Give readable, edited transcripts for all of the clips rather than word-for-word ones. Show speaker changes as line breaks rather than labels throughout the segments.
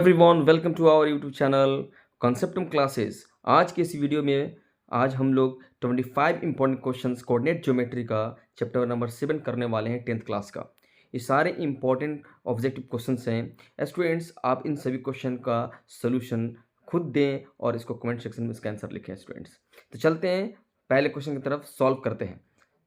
Everyone welcome to our YouTube channel Conceptum classes. आज के इस वीडियो में आज हम लोग 25 इंपॉर्टेंट क्वेश्चंस कोऑर्डिनेट ज्योमेट्री का चैप्टर नंबर 7 करने वाले हैं 10th क्लास का। ये सारे इंपॉर्टेंट ऑब्जेक्टिव क्वेश्चंस हैं। स्टूडेंट्स, आप इन सभी क्वेश्चन का सोल्यूशन खुद दें और इसको कमेंट सेक्शन में इसका आंसर लिखें। स्टूडेंट्स, तो चलते हैं पहले क्वेश्चन की तरफ, सॉल्व करते हैं।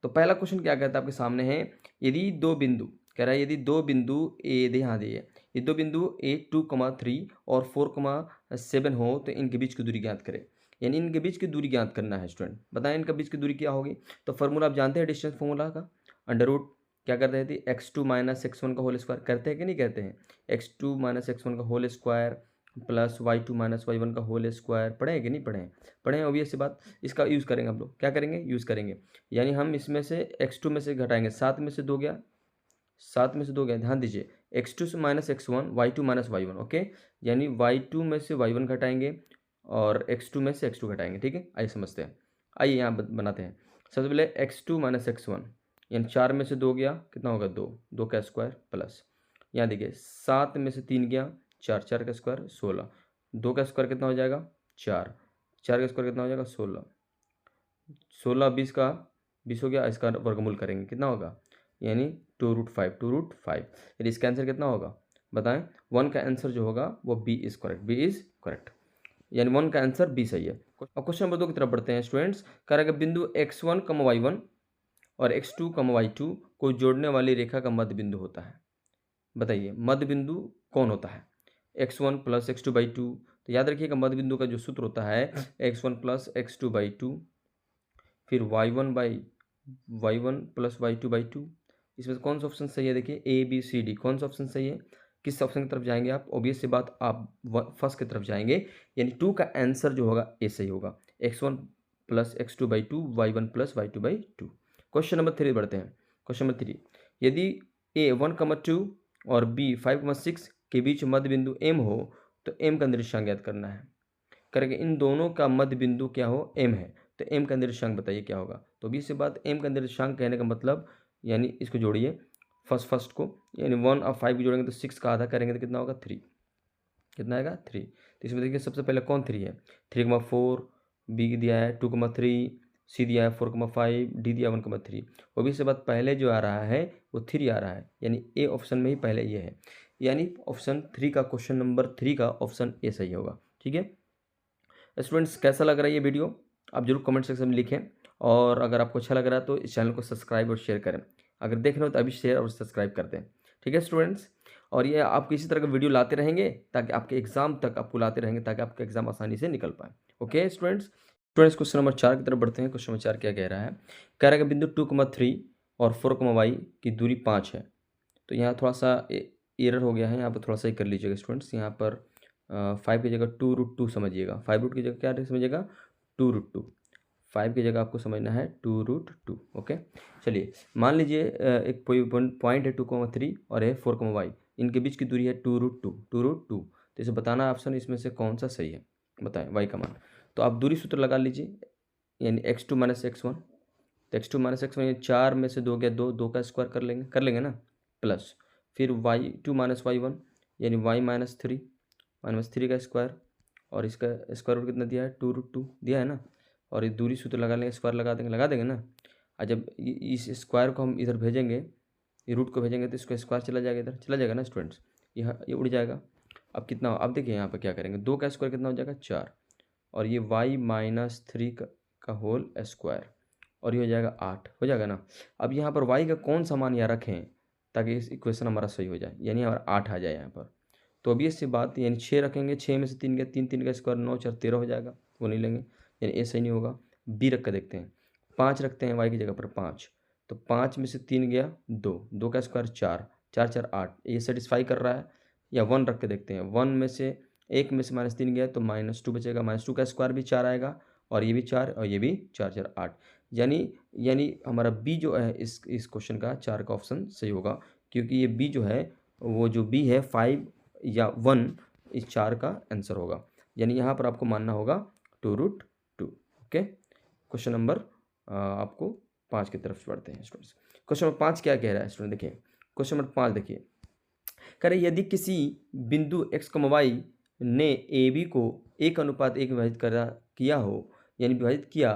तो पहला क्वेश्चन क्या कहता है आपके सामने है, यदि दो बिंदु कह रहा है, यदि दो बिंदु ए ध्यान दिए, ये दो बिंदु A2,3 और 4,7 हो तो इनके बीच की दूरी ज्ञात करें। यानी इनके बीच की दूरी ज्ञात करना है। स्टूडेंट बताएं इनके बीच की दूरी क्या होगी। तो फार्मूला आप जानते हैं डिस्टेंस फार्मूला का, अंडर रूट क्या करते थे, x2 माइनस x1 का होल स्क्वायर करते हैं कि नहीं कहते हैं, x2 माइनस x1 का whole square plus y2 minus y1 का होल स्क्वायर। पढ़े हैं कि नहीं पढ़े हैं? पढ़े हैं, ऑब्वियस सी बात। इसका यूज़ करेंगे हम लोग, क्या करेंगे, यूज़ करेंगे। यानी हम इसमें से x2 में से घटाएंगे, 7 में से 2 गया, 7 में से 2 गया, ध्यान दीजिए, x2 से minus x1, y2 minus y1। Okay, यानी y2 में से y1 घटाएंगे और x2 में से x2 घटाएंगे। ठीक है, आइए समझते हैं। आइए यहाँ बनाते हैं। सबसे पहले x2 माइनस x1, यानी 4 में से 2 गया, कितना होगा 2, 2 का स्क्वायर प्लस, यहाँ देखिए 7 में से 3 गया, 4, 4 का स्क्वायर 16, 2 का स्क्वायर कितना हो जाएगा 4, 4 का स्क्वायर कितना हो जाएगा 16, 16 20 का 20 हो गया, इसका वर्गमूल करेंगे कितना होगा, यानी 2√5, 2√5। यदि इसका आंसर कितना होगा बताएं। 1 का आंसर जो होगा वो B is correct, B is correct, यानी 1 का आंसर बी सही है। अब क्वेश्चन नंबर 2 की तरफ बढ़ते हैं। स्टूडेंट्स, कह रहा है कि बिंदु x1, y1 और x2, y2 को जोड़ने वाली रेखा का मध्य बिंदु होता है। बताइए मध्य बिंदु कौन होता है, x1 प्लस x2/2। तो याद रखिएगा मध्य बिंदु का जो सूत्र होता है x1 प्लस x2/2, फिर y1 प्लस y2/2। इसमें से कौन सा ऑप्शन सही है, देखिए ABCD, कौन सा ऑप्शन सही है, किस ऑप्शन की तरफ जाएंगे आप, ऑब्वियस सी बात आप फर्स्ट की तरफ जाएंगे, यानी 2 का आंसर जो होगा ए सही होगा, x1 plus x2/2, y1 plus y2/2। Question number 3 बढ़ते हैं। क्वेश्चन नंबर 3, यदि A 1,2 और B 5,6 के बीच मध्य बिंदु M हो तो M का निर्देशांक ज्ञात करना है। करेंगे इन दोनों का मध्य बिंदु क्या हो, M है, तो M का निर्देशांक बताइए क्या होगा। तो भी से बात, M का निर्देशांक कहने का मतलब, यानी इसको जोड़िए फर्स्ट को, यानी 1 और 5 को जोड़ेंगे तो 6 का आधा करेंगे तो कितना होगा 3, कितना आएगा 3। तो इसमें देखिए सबसे पहले कौन 3 है, 3,4, B दिया है 2,3, C दिया है 4,5, D दिया 1,3। वो भी से बात पहले जो आ रहा है वो 3 आ रहा है, यानी ए ऑप्शन में ही पहले ये है, यानी ऑप्शन 3 का, क्वेश्चन नंबर 3 का ऑप्शन ए सही होगा। ठीक है स्टूडेंट्स, कैसा लग रहा है ये वीडियो आप जरूर कमेंट सेक्शन में लिखें, और अगर आपको अच्छा लग रहा है तो इस चैनल को सब्सक्राइब और शेयर करें। अगर देख रहे हो तो अभी शेयर और सब्सक्राइब कर दें। ठीक है स्टूडेंट्स, और ये आपको इसी तरह का वीडियो लाते रहेंगे ताकि आपके एग्जाम तक आपको लाते रहेंगे, ताकि आपका एग्जाम आसानी से निकल पाए। ओके स्टूडेंट्स, क्वेश्चन नंबर 4 की तरफ बढ़ते हैं। क्वेश्चन नंबर 4 क्या कह रहा है, कह रहा है कि बिंदु 2,3 और 4,y की दूरी 5 है। तो यहाँ थोड़ा सा एरर हो गया है, यहाँ पर थोड़ा सा ही कर लीजिएगा स्टूडेंट्स। यहाँ पर 5 की जगह 2√2 समझिएगा, 5 की जगह क्या समझिएगा 2√2, 5 की जगह आपको समझना है 2√2। ओके, चलिए मान लीजिए एक कोई पॉइंट है 2,3 और है 4,y, इनके बीच की दूरी है 2√2। तो इसे बताना ऑप्शन इसमें से कौन सा सही है, बताएं y का मान। तो आप दूरी सूत्र लगा लीजिए, यानी x2 माइनस x1, तो x2 माइनस x1 यानी 4 में से 2 गया 2, 2 का स्क्वायर कर लेंगे ना, प्लस फिर y2 माइनस y1 यानी y माइनस 3, माइनस 3 का स्क्वायर, और इसका स्क्वायर रूट कितना दिया है 2√2 दिया है ना, और ये दूरी सूत्र लगा लेंगे, स्क्वायर लगा देंगे ना। और जब इस स्क्वायर को हम इधर भेजेंगे, ये रूट को भेजेंगे तो इसका स्क्वायर चला जाएगा, इधर चला जाएगा ना स्टूडेंट्स, ये उड़ जाएगा। अब कितना, अब देखिए यहाँ पर क्या करेंगे, 2 का स्क्वायर कितना हो जाएगा 4, और ये y माइनस 3 का होल स्क्वायर, और ये हो जाएगा 8, हो जाएगा ना। अब यहाँ पर y का कौन सा मान यहाँ रखें ताकि इस इक्वेशन हमारा सही हो जाए, यानी हमारा 8 आ जाए यहाँ पर। तो अभी इससे बात, यानी 6 रखेंगे, 6 में से 3 गया, 3 का स्क्वायर 9, 4 13 हो जाएगा, वो नहीं लेंगे, यानी ए सही नहीं होगा। बी रख कर देखते हैं, 5 रखते हैं वाई की जगह पर 5, तो 5 में से 3 गया 2, 2 का स्क्वायर 4, 4 4 8, ये सेटिस्फाई कर रहा है। या 1 रख के देखते हैं, 1 में से 1 में से -3 गया तो -2 बचेगा, -2 का स्क्वायर भी 4 आएगा, और ये भी 4 और ये भी 4 4 8, यानी हमारा बी जो है इस क्वेश्चन का 4 का ऑप्शन सही होगा, क्योंकि ये बी जो है, वो जो बी है 5 या 1, इस 4 का आंसर होगा, यानी यहाँ पर आपको मानना होगा 2√2। ओके, क्वेश्चन नंबर आपको 5 की तरफ बढ़ते हैं स्टूडेंट्स। क्वेश्चन नंबर 5 क्या कह रहा है स्टूडेंट, देखिए क्वेश्चन नंबर 5 देखिए, कह रहे यदि किसी बिंदु x, y ने ए बी को 1:1 विभाजित किया हो, यानी विभाजित किया,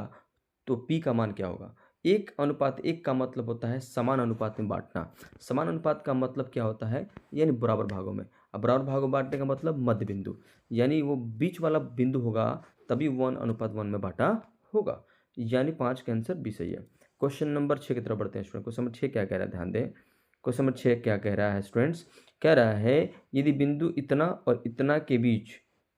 तो p का मान क्या होगा? 1:1 का मतलब होता है समान अनुपात में बांटना। समान अनुपात का मतलब क्या होता है? यानी बराबर भागों में। अब बराबर भागों में बांटने का मतलब मध्य बिंदु, यानी वो बीच वाला बिंदु होगा तभी 1:1 में बांटा होगा। यानी 5 का आंसर बी सही है। क्वेश्चन नंबर 6 की तरफ बढ़ते हैं स्टूडेंट। क्वेश्चन नंबर 6 क्या कह रहा है, ध्यान दें। क्वेश्चन नंबर 6 क्या कह रहा है स्टूडेंट्स? कह रहा है यदि बिंदु इतना और इतना के बीच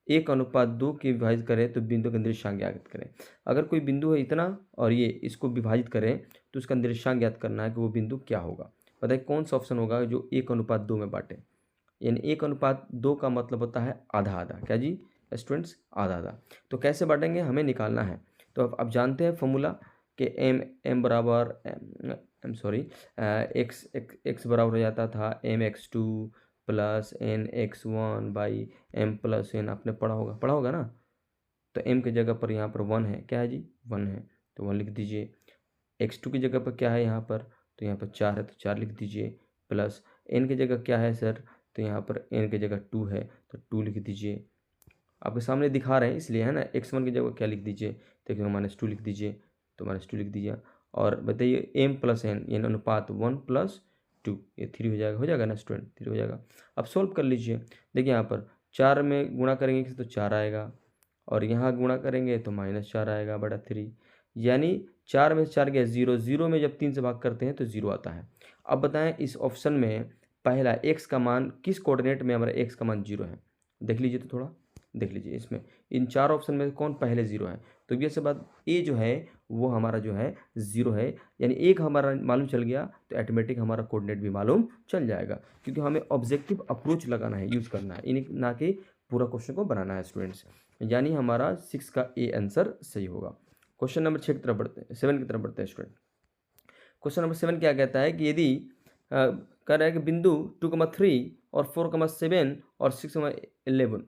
1:2 के विभाजित करें तो बिंदु का निर्देशांक ज्ञात करें। अगर कोई बिंदु है इतना और ये इसको विभाजित करें तो उसका निर्देशांक ज्ञात करना है कि वो बिंदु क्या होगा। बताइए कौन सा ऑप्शन होगा जो 1:2 में बांटे? यानी 1:2 का मतलब होता है आधा आधा। क्या जी स्टूडेंट्स? आधा आधा। तो कैसे बांटेंगे हमें निकालना है। तो अब जानते हैं फॉर्मूला कि एम बराबर एक्स बराबर हो जाता था mx2 plus nx1 by m plus n। आपने पढ़ा होगा ना। तो m की जगह पर यहाँ पर 1 है। क्या है जी? 1 है, तो 1 लिख दीजिए। x2 की जगह पर क्या है यहाँ पर? तो यहाँ पर 4 है, तो 4 लिख दीजिए। प्लस n की जगह क्या है सर? तो यहाँ पर n की जगह 2 है, तो 2 लिख दीजिए। आपके सामने दिखा रहे हैं इसलिए, है ना। x1 की जगह क्या लिख दीजिए? तो -2 लिख दीजिए, तो -2 लिख दीजिए। और बताइए m प्लस n यानी अनुपात 1+2, ये 3 हो जाएगा ना स्टूडेंट? 3 हो जाएगा। अब सोल्व कर लीजिए। देखिए यहाँ पर 4 में गुणा करेंगे तो 4 आएगा, और यहाँ गुणा करेंगे तो -4 आएगा बटा 3। यानी 4 में से 4 गया 0, 0 में जब 3 से भाग करते हैं तो 0 आता है। अब बताएं इस ऑप्शन में पहला x का मान किस कोऑर्डिनेट में हमारा x का मान 0 है? देख लीजिए, तो थोड़ा देख लीजिए इसमें इन 4 ऑप्शन में कौन पहले 0 है। तो ये से बात ए जो है वो हमारा जो है 0 है, यानी एक हमारा मालूम चल गया तो ऑटोमेटिक हमारा कोऑर्डिनेट भी मालूम चल जाएगा, क्योंकि हमें ऑब्जेक्टिव अप्रोच लगाना है, यूज़ करना है, इन्हें ना कि पूरा क्वेश्चन को बनाना है स्टूडेंट्स। यानी हमारा 6 का ए आंसर सही होगा। क्वेश्चन नंबर 6 की तरफ बढ़ते हैं, 7 की तरफ बढ़ते हैं स्टूडेंट। क्वेश्चन नंबर 7 क्या कहता है कि यदि कह रहा है कि बिंदु 2,3 और 4,7 और 6,11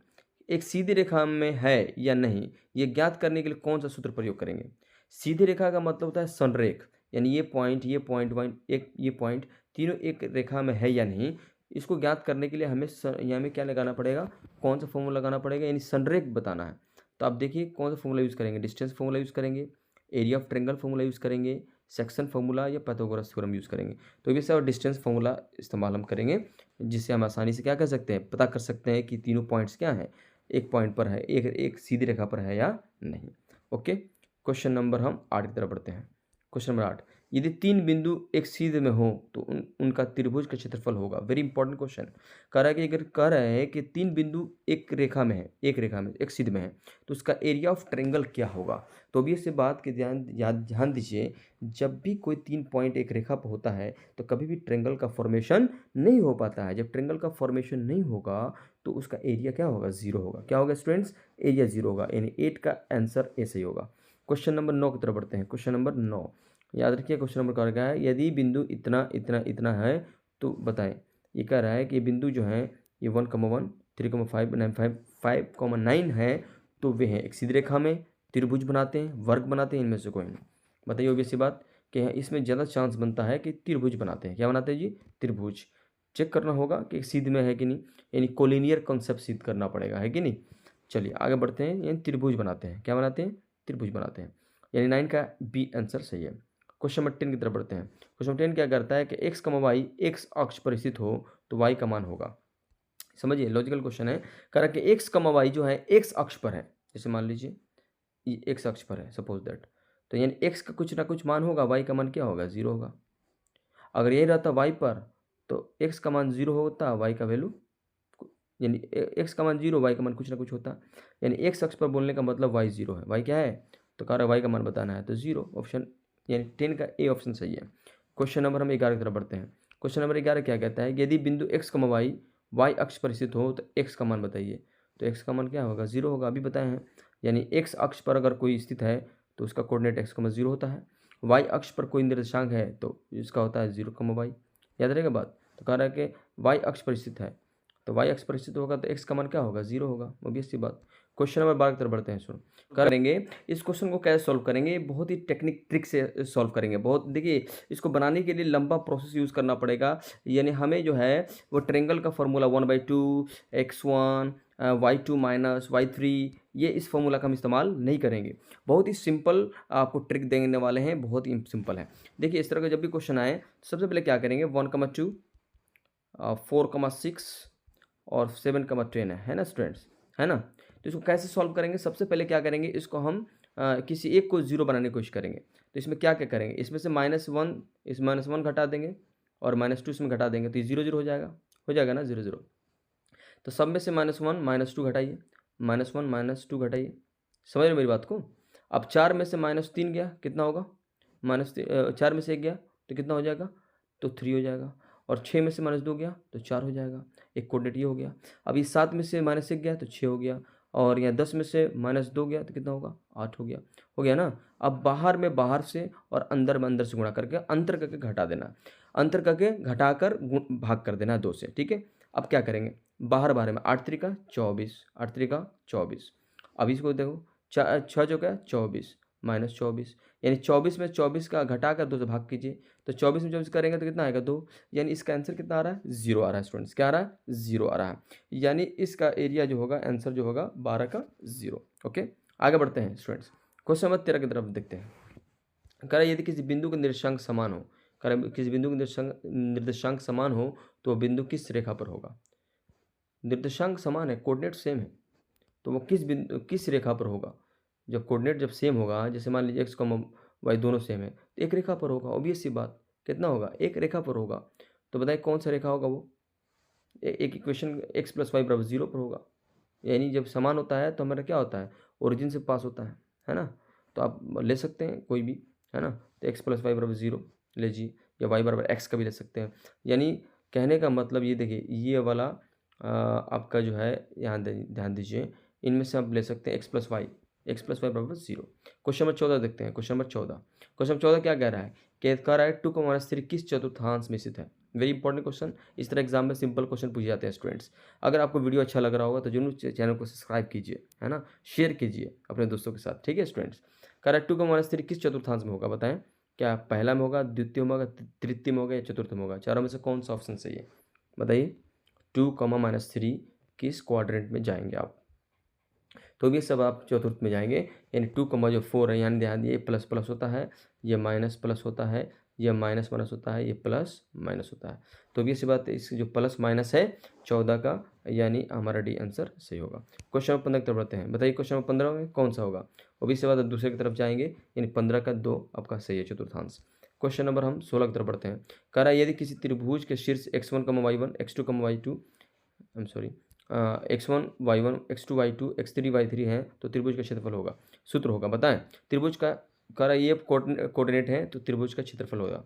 एक सीधी रेखा में है या नहीं, ये ज्ञात करने के लिए कौन सा सूत्र प्रयोग करेंगे? सीधी रेखा का मतलब होता है संरेख, यानी ये पॉइंट ये पॉइंट तीनों एक रेखा में है या नहीं, इसको ज्ञात करने के लिए हमें यहाँ में क्या लगाना पड़ेगा, कौन सा फॉर्मूला लगाना पड़ेगा, यानी संरेख बताना है। तो आप देखिए कौन सा फॉर्मूला यूज़ करेंगे, डिस्टेंस फॉर्मूला यूज़ करेंगे, area of triangle formula use करेंगे, सेक्शन फॉर्मूला या पाइथागोरस थ्योरम यूज़ करेंगे। तो ये सब डिस्टेंस फॉर्मूला इस्तेमाल हम करेंगे, जिससे हम आसानी से क्या कर सकते हैं, पता कर सकते हैं कि तीनों पॉइंट्स क्या हैं, एक पॉइंट पर है, एक सीधी रेखा पर है या नहीं। ओके, क्वेश्चन नंबर हम 8 की तरफ बढ़ते हैं। क्वेश्चन नंबर 8, यदि 3 बिंदु एक सीधे में हो तो उनका त्रिभुज का क्षेत्रफल होगा। Very important question. कह रहा है कि अगर कह रहे हैं कि 3 बिंदु एक रेखा में है, एक सीध में है, तो उसका एरिया ऑफ ट्रायंगल क्या होगा। तो अभी इस बात के ध्यान दीजिए, जब भी कोई 3 पॉइंट एक रेखा पर होता है तो कभी भी ट्रायंगल का फॉर्मेशन नहीं हो पाता है। जब ट्रायंगल का फॉर्मेशन नहीं होगा तो उसका एरिया क्या होगा, 0 होगा। क्या होगा स्टूडेंट्स? एरिया 0 होगा, यानी 8 का आंसर ए सही होगा। क्वेश्चन नंबर 9 की तरफ बढ़ते हैं। क्वेश्चन नंबर 9 याद रखिए, क्वेश्चन नंबर क्या है, यदि बिंदु इतना इतना इतना है तो बताएं। ये कह रहा है कि बिंदु जो है ये 1,1 3,5 5,9 है, तो वे हैं एक सीधी रेखा में, त्रिभुज बनाते हैं, वर्ग बनाते हैं, इनमें से कोई नहीं। बताइए obvious बात कि इसमें ज़्यादा चांस बनता है कि त्रिभुज बनाते हैं। क्या बनाते हैं जी? त्रिभुज। चेक करना होगा कि सीध में है कि नहीं, यानी कोलिनियर कॉन्सेप्ट सिद्ध करना पड़ेगा, है कि नहीं। चलिए आगे बढ़ते हैं, यानी त्रिभुज बनाते हैं। क्या बनाते हैं? त्रिभुज बनाते हैं, यानी 9 का बी आंसर सही है। क्वेश्चन नंबर 10 की तरफ बढ़ते हैं। क्वेश्चन नंबर 10 क्या करता है कि x, y एक्स अक्ष पर स्थित हो तो y का मान होगा। समझिए लॉजिकल क्वेश्चन है। कह रहा है कि x, y जो है x अक्ष पर है, जैसे मान लीजिए ये x अक्ष पर है, सपोज दैट, तो यानी x का कुछ ना कुछ मान होगा, y का मान क्या होगा, 0 होगा। अगर यही रहता y पर तो x का मान 0 होता, y का वैल्यू, यानी x का मान 0, y का मान कुछ ना कुछ होता, यानी x अक्ष पर बोलने का मतलब y 0 है। y क्या है? तो कह रहा है y का मान बताना है, तो 0 ऑप्शन, यानी 10 का ए ऑप्शन सही है। क्वेश्चन नंबर हम 11 की तरफ बढ़ते हैं। क्वेश्चन नंबर 11 क्या कहता है, यदि बिंदु x, y अक्ष पर स्थित हो तो x का मान बताइए। तो x का मान क्या होगा, 0 होगा, अभी बताए हैं। यानी x अक्ष पर अगर कोई स्थित है तो उसका कोऑर्डिनेट x, 0 होता है। y अक्ष पर कोई निर्देशांक है तो इसका होता है 0, y। याद रहेगा बात। तो कह रहा है कि y अक्ष पर स्थित है तो वाई एक्स पर स्थित होगा तो एक्स का मान क्या होगा, 0 होगा, ऑब्वियस सी बात। क्वेश्चन नंबर 12 की तरफ बढ़ते हैं। सुनो करेंगे इस क्वेश्चन को कैसे सॉल्व करेंगे, बहुत ही टेक्निक ट्रिक से सॉल्व करेंगे। बहुत देखिए, इसको बनाने के लिए लंबा प्रोसेस यूज़ करना पड़ेगा। यानी हमें जो है वो ट्रायंगल का formula 1/2 x1 y2 minus y3, ये इस फॉर्मूला का हम इस्तेमाल नहीं करेंगे। बहुत ही सिंपल आपको ट्रिक देने वाले हैं, बहुत ही सिंपल है। देखिए इस तरह का जब भी क्वेश्चन आए सबसे पहले क्या करेंगे, 1,2 4,6 और 7,10 है ना स्टूडेंट्स, है ना। तो इसको कैसे सॉल्व करेंगे, सबसे पहले क्या करेंगे, इसको हम किसी एक को 0 बनाने की कोशिश करेंगे। तो इसमें क्या क्या करेंगे, इसमें से -1 इस -1 घटा देंगे और -2 इसमें घटा देंगे तो ये 0 0 हो जाएगा ना 0 0। तो सब में से -1 -2 घटाइए, -1 -2 घटाइए, समझ रहे हो मेरी बात को। अब 4 में से -3 गया कितना होगा, 4 में से 1 गया तो कितना हो जाएगा, तो 3 हो जाएगा। और 6 में से -2 गया तो 4 हो जाएगा, एक कोऑर्डिनेट ये हो गया। अब ये 7 में से -1 गया तो 6 हो गया, और यहाँ 10 में से -2 गया तो कितना होगा, 8 हो गया ना। अब बाहर में बाहर से और अंदर में अंदर से गुणा करके अंतर करके घटा देना, अंतर करके घटाकर भाग कर देना 2 से, ठीक है। अब क्या करेंगे, बाहर बाहर में 8 त्रिका 24, 8 त्रिका 24। अब इसको देखो 6 जो क्या 24 -24, यानी 24 में 24 का घटा कर 2 से भाग कीजिए, तो 24 में 24 करेंगे तो कितना आएगा 2, यानी इसका आंसर कितना आ रहा है, 0 आ रहा है स्टूडेंट्स। क्या आ रहा है, 0 आ रहा है, यानी इसका एरिया जो होगा, आंसर जो होगा 12 का 0। ओके, आगे बढ़ते हैं स्टूडेंट्स, क्वेश्चन नंबर 13 की तरफ देखते हैं। कह रहा है यदि किसी बिंदु का निर्देशांक समान हो, कह रहा है किसी बिंदु का निर्देशांक समान हो तो बिंदु किस रेखा पर होगा। निर्देशांक समान है, कोऑर्डिनेट सेम है, तो वो किस रेखा पर होगा। जब कोऑर्डिनेट जब सेम होगा, जैसे मान लीजिए x, y दोनों सेम है तो एक रेखा पर होगा, ऑब्वियस सी बात। कितना होगा, एक रेखा पर होगा। तो बताइए कौन सा रेखा होगा वो। एक इक्वेशन x + y = 0 पर होगा, यानी जब समान होता है तो हमारा क्या होता है, ओरिजिन से पास होता है ना। तो आप ले सकते हैं कोई भी, है ना। तो x + y = 0 लीजिए, या y = x का भी ले सकते हैं। यानी कहने का मतलब ये देखिए, ये वाला आपका जो है, यहाँ ध्यान दीजिए, इनमें से आप ले सकते हैं x + y = 0। क्वेश्चन नंबर 14 देखते हैं। क्वेश्चन नंबर 14 क्या कह रहा है, कह रहा है 2 का -3 किस चतुर्थांश में स्थित है। वेरी इंपॉर्टेंट क्वेश्चन, इस तरह एग्जाम में सिंपल क्वेश्चन पूछे जाते हैं स्टूडेंट्स। अगर आपको वीडियो अच्छा लग रहा होगा तो जरूर चैनल को सब्सक्राइब कीजिए, है ना, शेयर कीजिए अपने दोस्तों के साथ, ठीक है स्टूडेंट्स। कह रहा है 2 का -3 किस चतुर्थांश में होगा, बताएं। क्या पहला में होगा, द्वितीय में होगा, तृतीय में होगा या चतुर्थ में होगा, चारों में से कौन सा ऑप्शन सही है, बताइए। 2, -3 किस क्वाड्रेंट में जाएंगे आप, तो भी सब आप चतुर्थ में जाएंगे। यानी 2, जो 4 है, यानी ध्यान दिए प्लस प्लस होता है, ये माइनस प्लस होता है, ये माइनस माइनस होता है, ये प्लस माइनस होता है। तो भी ऐसी बात है, इस जो प्लस माइनस है 14 का, यानी हमारा डी आंसर सही होगा। क्वेश्चन नंबर 15 की तरफ बढ़ते हैं। बताइए क्वेश्चन नंबर 15 में कौन सा होगा। वो भी इसके बाद दूसरे की तरफ जाएंगे, यानी 15 का 2 आपका सही है, चतुर्थांश। क्वेश्चन नंबर हम 16 की तरफ बढ़ते हैं। कह रहा है यदि किसी त्रिभुज के शीर्ष x1, y1 x2, y2 I am sorry x1 y1 x2 y2 x3 y3 हैं तो त्रिभुज का क्षेत्रफल होगा। सूत्र होगा, बताएं। त्रिभुज का कह रहा है ये कोऑर्डिनेट है तो त्रिभुज का क्षेत्रफल होगा।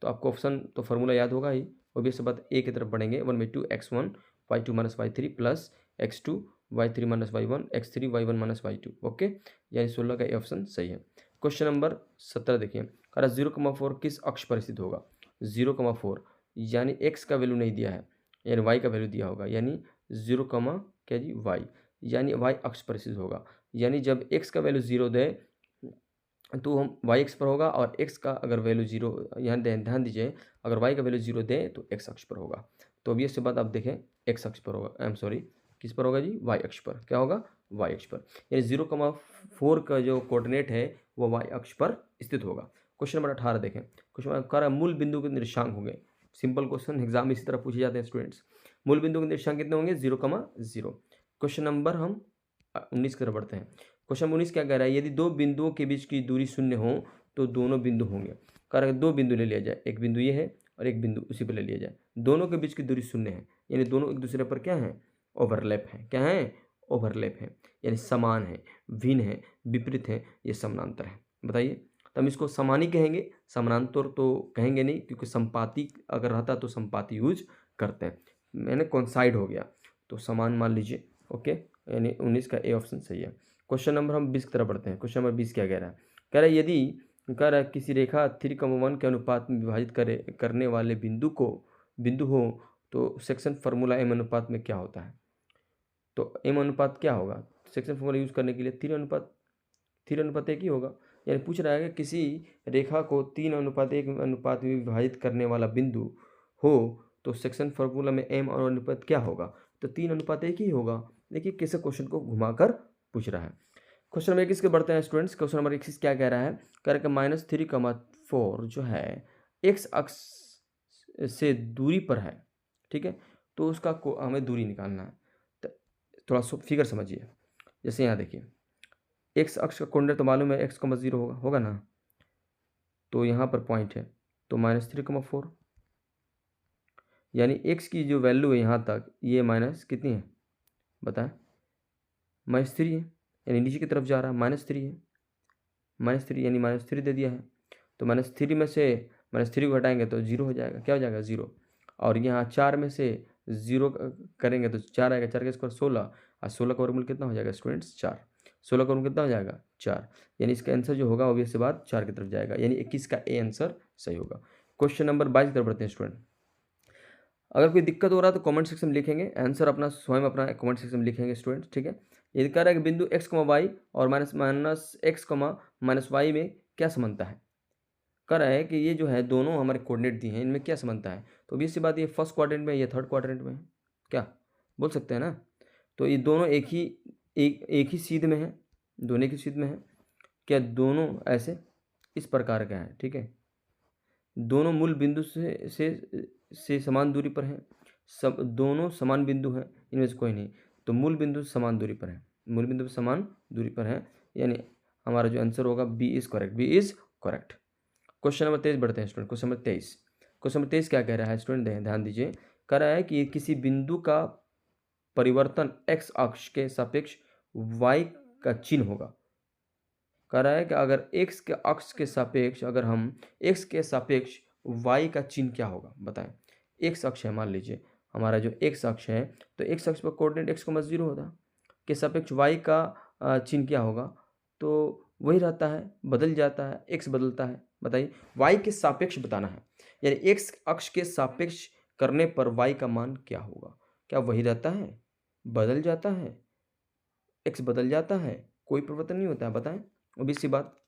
तो आपको ऑप्शन तो फार्मूला याद होगा ही, ऑब्वियस बात। ए की तरफ बढ़ेंगे, 1/2 x1 y2 - y3 plus x2 y3 - y1 x3 y1 - y2। Okay, यानी 16 का ए ऑप्शन सही है। क्वेश्चन नंबर 17 देखिए, कह रहा 0,4 किस अक्ष पर स्थित होगा। 0,4 यानी x का वैल्यू नहीं दिया है, यानी y का वैल्यू दिया होगा, यानी 0, क्या जी y, यानी y अक्ष पर स्थित होगा। यानी जब x का वैल्यू 0 दे तो हम y अक्ष पर होगा, और x का अगर वैल्यू 0, यहाँ ध्यान दीजिए, अगर y का वैल्यू 0 दे तो x अक्ष पर होगा। तो अब ये से बात आप देखें, x अक्ष पर होगा, आई एम सॉरी, किस पर होगा जी, y अक्ष पर। क्या होगा, y अक्ष पर, यानी 0,4 का जो कोऑर्डिनेट है वो y अक्ष पर स्थित होगा। क्वेश्चन नंबर 18 देखें। क्वेश्चन नंबर कह रहा है मूल बिंदु के निर्देशांक होंगे। सिंपल क्वेश्चन, एग्जाम में इसी तरह पूछे जाते हैं स्टूडेंट्स। मूल बिंदु के निर्देशांक कितने होंगे, 0,0। क्वेश्चन नंबर हम 19 की तरफ बढ़ते हैं। क्वेश्चन 19 क्या कह रहा है, यदि दो बिंदुओं के बीच की दूरी 0 हो तो दोनों बिंदु होंगे। कह रहा है 2 बिंदु ले लिया जाए, एक बिंदु ये है और एक बिंदु उसी पर ले लिया जाए, दोनों के बीच की दूरी 0 है, यानी दोनों एक दूसरे पर क्या है, ओवरलैप है। क्या है, ओवरलैप है, यानी समान है, भिन्न है, विपरीत है, ये समानांतर है। बताइए, तो हम इसको समान ही कहेंगे, समानांतर तो कहेंगे नहीं, क्योंकि संपाती अगर रहता तो संपाती यूज करते हैं। मैंने कॉन्साइड हो गया तो समान मान लीजिए। ओके, यानी 19 का ए ऑप्शन सही है। क्वेश्चन नंबर हम 20 की तरफ बढ़ते हैं। क्वेश्चन नंबर 20 क्या कह रहा है, कह रहा है यदि कह रहा है किसी रेखा 3,1 के अनुपात में विभाजित करने वाले बिंदु हो तो सेक्शन फार्मूला m अनुपात में क्या होता है? तो m अनुपात क्या होगा? सेक्शन फार्मूला यूज़ करने के लिए 3 अनुपात 1 ही होगा। यानी पूछ रहा है कि किसी रेखा को 3:1 अनुपात में विभाजित करने वाला बिंदु हो तो सेक्शन फार्मूला में m और अनुपात क्या होगा? तो 3:1 ही होगा। देखिए किसी क्वेश्चन को घुमाकर पूछ रहा है। क्वेश्चन नंबर 21 के बढ़ते हैं स्टूडेंट्स। क्वेश्चन नंबर 21 क्या कह रहा है? कह रहा है कि -3,4 जो है x अक्ष से दूरी पर है, ठीक है? तो उसका हमें दूरी निकालना है। तो थोड़ा फिगर समझिए। जैसे यहाँ देखिए, एक्स अक्ष का कोऑर्डिनेट तो मालूम है, x,0 होगा ना? तो यहाँ पर पॉइंट है, तो -3,4 यानी x की जो वैल्यू है यहाँ तक, ये माइनस कितनी है बताएं? -3 है, यानी नीचे की तरफ जा रहा है, -3 है। -3 यानी -3 दे दिया है। तो -3 में से -3 को हटाएंगे तो 0 हो जाएगा। क्या हो जाएगा? 0। और यहाँ 4 में से 0 करेंगे तो 4 आएगा। 4 का स्क्वायर 16 और 16 का वर्गमूल कितना हो जाएगा स्टूडेंट्स? 4। 16 का वर्गमूल कितना हो जाएगा? 4। यानी इसका आंसर जो होगा ऑब्वियस सी बात 4 की तरफ जाएगा, यानी 21 का ए आंसर सही होगा। क्वेश्चन नंबर 22 की तरफ बढ़ते हैं स्टूडेंट। अगर कोई दिक्कत हो रहा है तो कमेंट सेक्शन में लिखेंगे, आंसर अपना स्वयं अपना कमेंट सेक्शन में लिखेंगे स्टूडेंट, ठीक है? ये कह रहा है कि बिंदु x, y और माइनस x, y में क्या समानता है? कह रहा है कि ये जो है दोनों हमारे कोऑर्डिनेट दिए हैं, इनमें क्या समानता है? तो obvious सी बात, ये फर्स्ट क्वाड्रेंट में, ये थर्ड क्वाड्रेंट में है। क्या बोल सकते हैं ना? तो ये दोनों एक ही सीध में है, दोनों एक ही सीध में है। क्या दोनों ऐसे इस प्रकार का है, ठीक है? दोनों मूल बिंदु से समान दूरी पर हैं। सब दोनों समान बिंदु हैं, इनमें से कोई नहीं। तो मूल बिंदु से समान दूरी पर है, मूल बिंदु से समान दूरी पर है, यानी हमारा जो आंसर होगा B is correct, B is correct. Question number 23 बढ़ते हैं स्टूडेंट। क्वेश्चन नंबर 23 क्या कह रहा है स्टूडेंट? ध्यान दीजिए। कह रहा है कि किसी बिंदु का परिवर्तन x अक्ष के सापेक्ष y का चिन्ह होगा। कह रहा है कि अगर x के अक्ष के सापेक्ष, अगर हम x के सापेक्ष y का चिन्ह क्या होगा बताएं? x अक्ष है, मान लीजिए हमारा जो x अक्ष है, तो x अक्ष पर कोऑर्डिनेट x,0 होता के सापेक्ष y का चिन्ह क्या होगा? तो वही रहता है, बदल जाता है, x बदलता है। बताइए, y के सापेक्ष बताना है, यानी x अक्ष के सापेक्ष करने पर y का मान क्या होगा? क्या वही रहता है, बदल जाता है? x बदल जाता है, कोई परिवर्तन नहीं होता है, बताएं? obvious सी बात।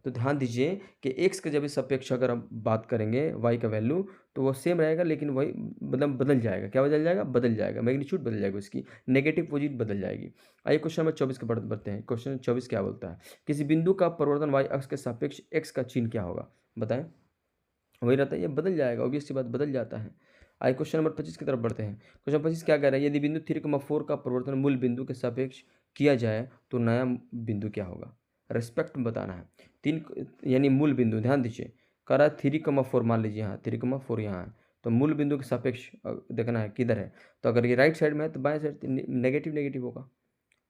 तो ध्यान दीजिए कि x का जब इस सापेक्ष अगर हम बात करेंगे y का वैल्यू, तो वो सेम रहेगा, लेकिन वही मतलब बदल जाएगा। क्या बदल जाएगा? बदल जाएगा, मैग्नीट्यूड बदल जाएगा, उसकी नेगेटिव पोजीशन बदल जाएगी। आइए क्वेश्चन नंबर 24 के बढ़ते हैं। क्वेश्चन 24 क्या बोलता है? किसी बिंदु का परिवर्तन y अक्ष के सापेक्ष x का चिन्ह क्या होगा? बताएं? वही रहता है, ये बदल जाएगा, ऑब्वियस सी बात, बदल जाता है। आइए क्वेश्चन नंबर 25 की तरफ बढ़ते हैं। क्वेश्चन 25 क्या कह रहा है? यदि बिंदु 3,4 का परिवर्तन मूल बिंदु के सापेक्ष किया जाए तो नया बिंदु क्या होगा? रेस्पेक्ट में बताना है। 3 यानी मूल बिंदु, ध्यान दीजिए। कह रहा है 3,4 मान लीजिए, यहाँ 3,4 यहाँ है, तो मूल बिंदु के सापेक्ष देखना है किधर है। तो अगर ये राइट साइड में है तो बाएं साइड नेगेटिव होगा,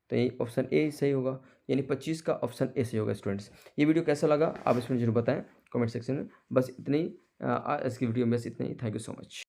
तो ये ऑप्शन ए सही होगा, यानी 25 का ऑप्शन ए सही होगा। स्टूडेंट्स, ये वीडियो कैसा लगा आप इसमें जरूर बताएं कमेंट सेक्शन में। बस इतनी इसकी वीडियो में बस इतना ही। Thank you so much.